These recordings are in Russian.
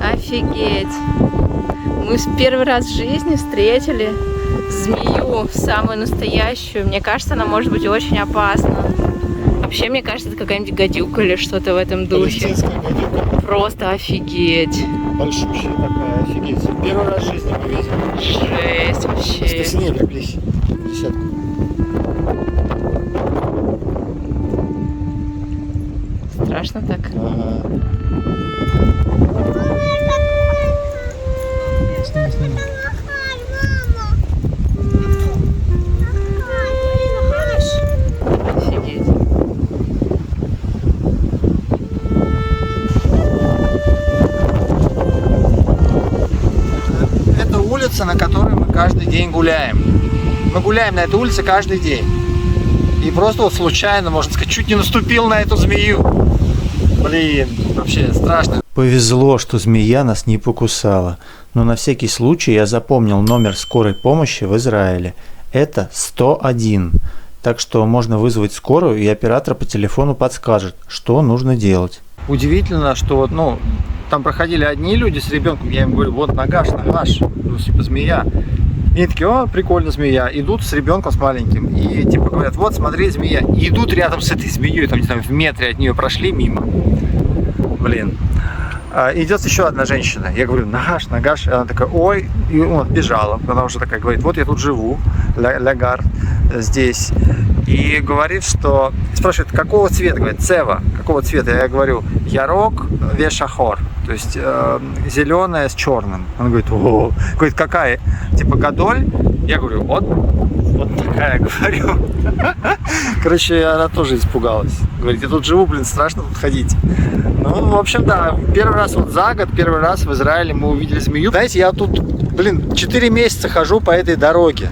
Офигеть! Мы в первый раз в жизни встретили змею, самую настоящую. Мне кажется, она может быть очень опасна. Вообще, мне кажется, это какая-нибудь гадюка или что-то в этом духе. Гадюка. Просто офигеть. Большущая такая, офигеть. Первый раз в жизни мы видим. Жесть вообще. Посильнее приблизь. Десятку. Страшно так. Ага. Офигеть. Это улица, на которой мы каждый день гуляем. Мы гуляем на этой улице каждый день. И просто вот случайно, можно сказать, чуть не наступил на эту змею. Блин, вообще страшно. Повезло, что змея нас не покусала. Но на всякий случай я запомнил номер скорой помощи в Израиле. Это 101. Так что можно вызвать скорую, и оператор по телефону подскажет, что нужно делать. Удивительно, что вот, там проходили одни люди с ребенком, я им говорю, вот нагаш, типа змея. И они такие, о, прикольно, змея. Идут с ребенком, с маленьким, и типа говорят, вот смотри, змея. И идут рядом с этой змеей, там, не знаю, в метре от нее прошли мимо. Блин. Идет еще одна женщина. Я говорю, нагаш. И она такая, ой, и бежала, потому что такая говорит, вот я тут живу, лягар, здесь. И говорит, что... Спрашивает, какого цвета? Говорит, цева. Какого цвета? Я говорю, ярок вешахор. То есть зеленая с черным. Он говорит, о, говорит, какая? Типа гадоль? Я говорю, вот такая, говорю. Короче, она тоже испугалась. Говорит, я тут живу, блин, страшно тут ходить. Ну, в общем, да, первый раз вот за год, первый раз в Израиле мы увидели змею. Знаете, я тут, 4 месяца хожу по этой дороге.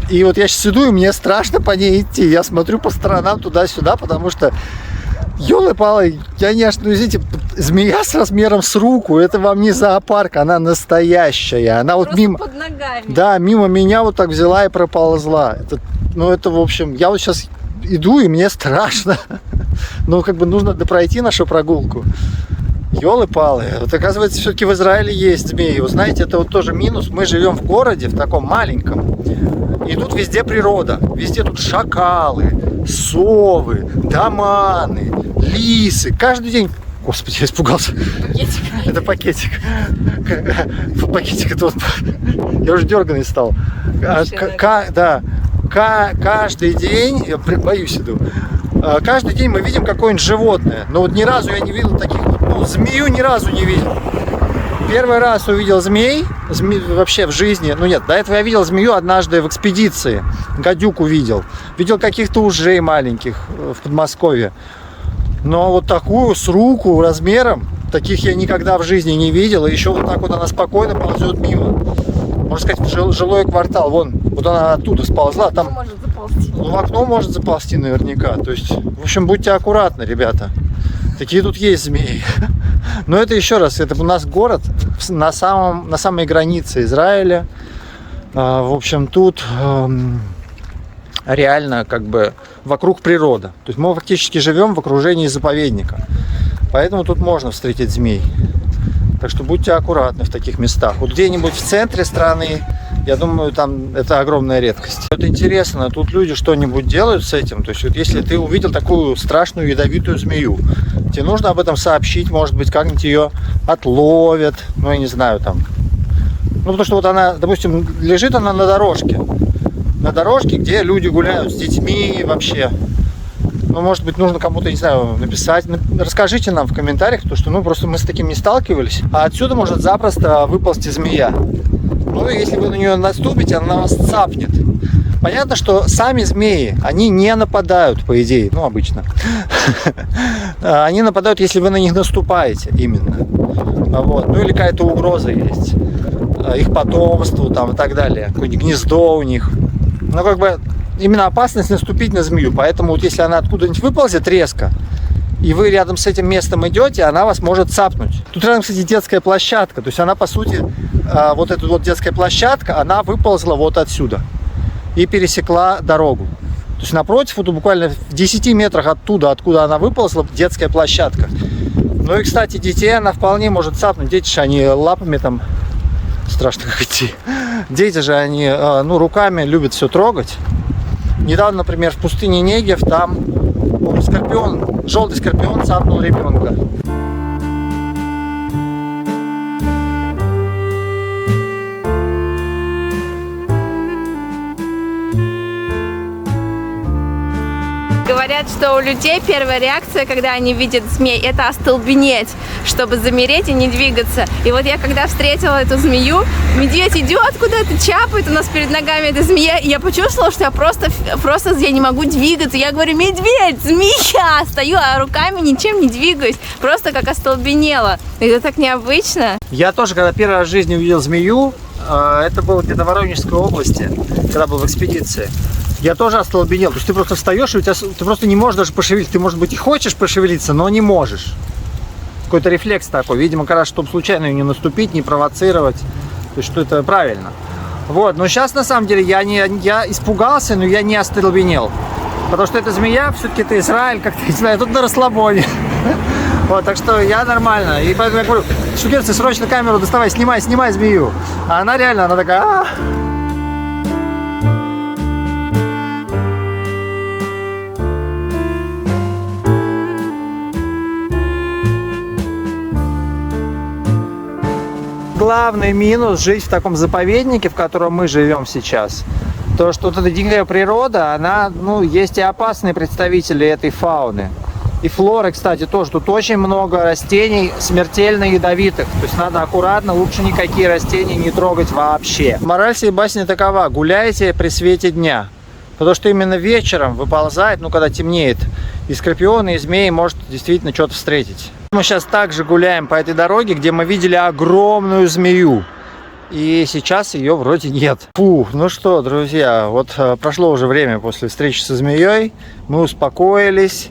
И вот я сейчас иду, и мне страшно по ней идти. Я смотрю по сторонам туда-сюда, потому что, ёлы-палы, конечно, извините, змея с размером с руку, это вам не зоопарк, она настоящая. Она вот мимо... под ногами. Да, мимо меня вот так взяла и проползла. Это, в общем, я вот сейчас иду, и мне страшно. Но нужно пройти нашу прогулку. Ёлы-палы. Вот оказывается, все-таки в Израиле есть змеи. Вы знаете, это вот тоже минус. Мы живем в городе, в таком маленьком. И тут везде природа. Везде тут шакалы, совы, доманы, лисы. Каждый день... Господи, я испугался. Пакетик. Это пакетик. Пакетик это вот... Я уже дерганый стал. Да. Каждый день... Я боюсь иду. Каждый день мы видим какое-нибудь животное. Но вот ни разу я не видел таких... змею ни разу не видел. Первый раз увидел змей вообще в жизни. Нет, до этого я видел змею однажды в экспедиции. Гадюку видел. Видел каких-то ужей маленьких в Подмосковье. Но вот такую с руку размером, таких я никогда в жизни не видел. И еще вот так вот она спокойно ползет мимо. Можно сказать, жилой квартал. Вот она оттуда сползла. Там Может заползти. в окно может заползти наверняка. То есть, в общем, будьте аккуратны, ребята. Такие тут есть змеи. Но это еще раз, это у нас город на самой границе Израиля. В общем, тут реально вокруг природа. То есть мы фактически живем в окружении заповедника. Поэтому тут можно встретить змей. Так что будьте аккуратны в таких местах. Вот где-нибудь в центре страны, я думаю, там это огромная редкость. Вот интересно, тут люди что-нибудь делают с этим? То есть вот если ты увидел такую страшную ядовитую змею, тебе нужно об этом сообщить, может быть, как-нибудь ее отловят, я не знаю, там. Потому что вот она, допустим, лежит она на дорожке. На дорожке, где люди гуляют с детьми вообще. Может быть, нужно кому-то, не знаю, написать. Расскажите нам в комментариях, потому что, просто мы с таким не сталкивались. А отсюда может запросто выползти змея. Если вы на нее наступите, она вас цапнет. Понятно, что сами змеи, они не нападают, по идее, обычно. Они нападают, если вы на них наступаете, именно. Или какая-то угроза есть. Их потомству, и так далее. Какое-нибудь гнездо у них. Именно опасность наступить на змею. Поэтому вот если она откуда-нибудь выползет резко, и вы рядом с этим местом идете, она вас может цапнуть. Тут рядом, кстати, детская площадка. То есть она, по сути, вот эта вот детская площадка, она выползла вот отсюда и пересекла дорогу. То есть напротив, вот буквально в 10 метрах оттуда, откуда она выползла, детская площадка. Ну и, кстати, детей она вполне может цапнуть. Дети же, они лапами там, страшно как идти. Дети же, они, ну, руками любят все трогать. Недавно, например, в пустыне Негев, там скорпион, желтый скорпион цапнул ребенка. Говорят, что у людей первая реакция, когда они видят змей, это остолбенеть, чтобы замереть и не двигаться. И вот я когда встретила эту змею, медведь идет куда-то, чапает у нас перед ногами эта змея, и я почувствовала, что я просто я не могу двигаться. Я говорю: медведь, змея! Стою, а руками ничем не двигаюсь, просто как остолбенела. Это так необычно. Я тоже, когда первый раз в жизни увидел змею, это было где-то в Воронежской области, когда был в экспедиции. Я тоже остолбенел. То есть ты просто встаешь, и ты просто не можешь даже пошевелиться. Ты, может быть, и хочешь пошевелиться, но не можешь. Какой-то рефлекс такой. Видимо, как раз, чтобы случайно ее не наступить, не провоцировать. То есть, что это правильно. Вот. Но сейчас, на самом деле, я испугался, но я не остолбенел. Потому что эта змея, все-таки это Израиль, как-то, не знаю, тут на расслабоне. Вот, так что я нормально. И поэтому я говорю: шукерцы, срочно камеру доставай, снимай змею. А она реально, она такая... Главный минус жить в таком заповеднике, в котором мы живем сейчас, то, что вот эта дикая природа, она, ну, есть и опасные представители этой фауны. И флоры, кстати, тоже. Тут очень много растений смертельно ядовитых. То есть надо аккуратно, лучше никакие растения не трогать вообще. Мораль сей басни такова: гуляйте при свете дня. Потому что именно вечером выползает, ну, когда темнеет, и скорпионы, и змеи может действительно что-то встретить. Мы сейчас также гуляем по этой дороге, где мы видели огромную змею. И сейчас ее вроде нет. Фух, ну что, друзья, вот прошло уже время после встречи со змеей. Мы успокоились.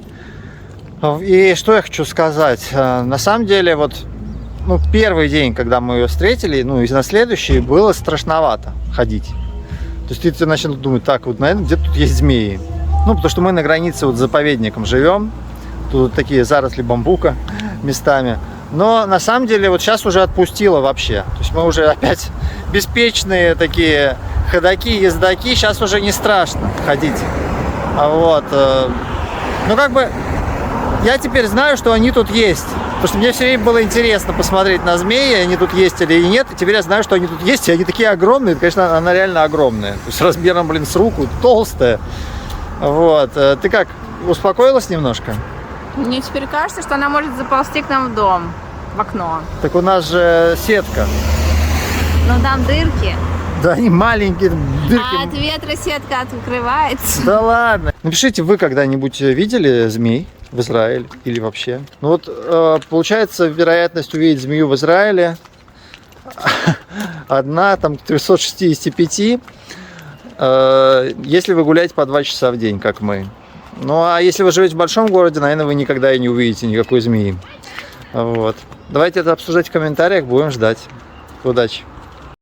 И что я хочу сказать. На самом деле, вот, ну, первый день, когда мы ее встретили, ну, и на следующий, было страшновато ходить. То есть ты начал думать: так, вот, наверное, где тут есть змеи. Ну, потому что мы на границе вот с заповедником живем. Тут такие заросли бамбука местами. Но на самом деле вот сейчас уже отпустило вообще. То есть мы уже опять беспечные такие ходаки, ездаки. Сейчас уже не страшно ходить. Вот. Ну, как бы, я теперь знаю, что они тут есть. Потому что мне все время было интересно посмотреть на змеи, они тут есть или нет. И теперь я знаю, что они тут есть, и они такие огромные. Конечно, она реально огромная. То есть размером, блин, с руку, толстая. Вот. Ты как, успокоилась немножко? Мне теперь кажется, что она может заползти к нам в дом, в окно. Так у нас же сетка. Но там дырки. Да, они маленькие, дырки. А от ветра сетка открывается. Да ладно. Напишите, вы когда-нибудь видели змей в Израиле или вообще? Ну вот, получается, вероятность увидеть змею в Израиле одна там к 365, если вы гуляете по 2 часа в день, как мы. Ну а если вы живете в большом городе, наверное, вы никогда и не увидите никакой змеи. Вот. Давайте это обсуждать в комментариях, будем ждать. Удачи!